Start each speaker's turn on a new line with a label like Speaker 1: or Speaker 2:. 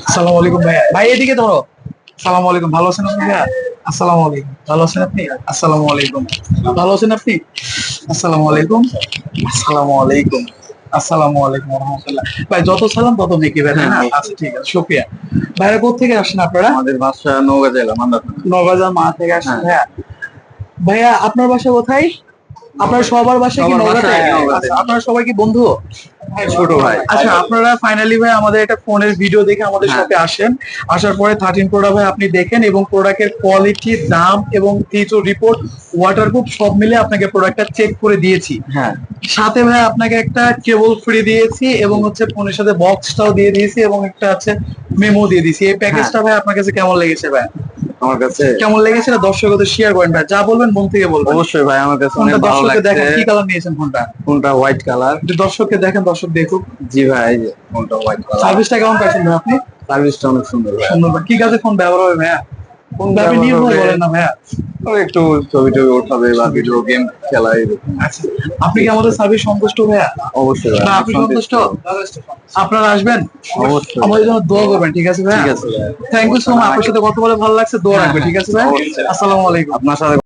Speaker 1: আসসালামু আলাইকুম ভাইয়া। ভাই এদিকে ধরো। আসসালামু আলাইকুম, ভালো আছেন আপনি ভাইয়া? আসসালামু আলাইকুম, ভালো আছেন আপনি? আসসালামু আলাইকুম, ভালো আছেন আপনি? আসসালামু আলাইকুম, আসসালামু আলাইকুম, আসসালামু আলাইকুম রহমতুল্লাহ। ভাই যত সালাম তত নেকি ভাই, তাই না? আচ্ছা ঠিক আছে, শুকরিয়া। ভাইরা কোথা থেকে আসছেন আপনারা?
Speaker 2: আমাদের বাসা নওগাঁ জেলা মান্দার থানা।
Speaker 1: নওগাঁ মা থেকে আসছেন ভাইয়া। ভাইয়া আপনার বাসা কোথায়? আপনার সবার বাসা কি
Speaker 2: সবার বাসা
Speaker 1: নওগাঁতে?
Speaker 2: নওগাঁতে।
Speaker 1: আচ্ছা, আপনারা সবাই কি বন্ধু?
Speaker 2: ছোট ভাই।
Speaker 1: আচ্ছা, আপনারা ফাইনালি ভাই আমাদের একটা ফোনের ভিডিও দেখে আমাদের
Speaker 2: হ্যাঁ।
Speaker 1: শপে আসেন। আসার পরে 13 প্রোডাক্ট ভাই আপনি দেখেন এবং প্রোডাক্টের কোয়ালিটি, দাম এবং কিছু রিপোর্ট, ওয়াটারপ্রুফ সব মিলে আপনাকে প্রোডাক্টটা চেক করে দিয়েছি।
Speaker 2: হ্যাঁ,
Speaker 1: সাথে ভাই আপনাকে একটা কেবল ফ্রি দিয়েছি এবং হচ্ছে ফোনের সাথে বক্সটাও দিয়ে দিয়েছি এবং একটা আছে মেমো দিয়ে দিয়েছি। এই প্যাকেজটা ভাই আপনার কাছে কেমন লেগেছে ভাই?
Speaker 2: আমার কাছে
Speaker 1: কেমন লেগেছে না দর্শকদের শেয়ার করেন ভাই, যা বলবেন মন থেকে বলবেন।
Speaker 2: অবশ্যই ভাই, আমার কাছে অনেক
Speaker 1: ফোনটা
Speaker 2: ভালো
Speaker 1: দর্শককে
Speaker 2: লাগছে।
Speaker 1: দেখেন, কি কালার নিয়েছেন ফোনটা?
Speaker 2: ফোনটা হোয়াইট কালার।
Speaker 1: একটু দর্শককে দেখেন, দর্শক দেখুক।
Speaker 2: জি ভাই, এই যে ফোনটা হোয়াইট কালার।
Speaker 1: সার্ভিসটা কেমন পাচ্ছেন ভাই আপনি?
Speaker 2: সার্ভিসটা অনেক সুন্দর ভাই।
Speaker 1: সুন্দর ভাই। কি কাজে ফোন ব্যবহার হবে ভাইয়া?
Speaker 2: ফোন
Speaker 1: আপনি
Speaker 2: ব্যবহার
Speaker 1: নির্ভয়
Speaker 2: হবে,
Speaker 1: বলেন না ভাইয়া।
Speaker 2: ওই একটু ছবি টবি ওঠাবে বা ভিডিও গেম খেলা এরকম।
Speaker 1: আচ্ছা, আপনি কি আমাদের সার্ভিস সন্তুষ্ট ভাইয়া?
Speaker 2: অবশ্যই ভাই,
Speaker 1: না, আপনি সন্তুষ্ট? আপনারা আসবেন,
Speaker 2: অবশ্যই।
Speaker 1: আমাদের জন্য দোয়া করবেন, ঠিক আছে ভাই?
Speaker 2: ঠিক আছে ভাই।
Speaker 1: Thank you so much. আপনার সাথে কথা বলে ভালো লাগছে, দোয়া রাখবেন, ঠিক আছে ভাই?
Speaker 2: অবশ্যই।
Speaker 1: আসসালামু আলাইকুম।
Speaker 2: আপনার সাথে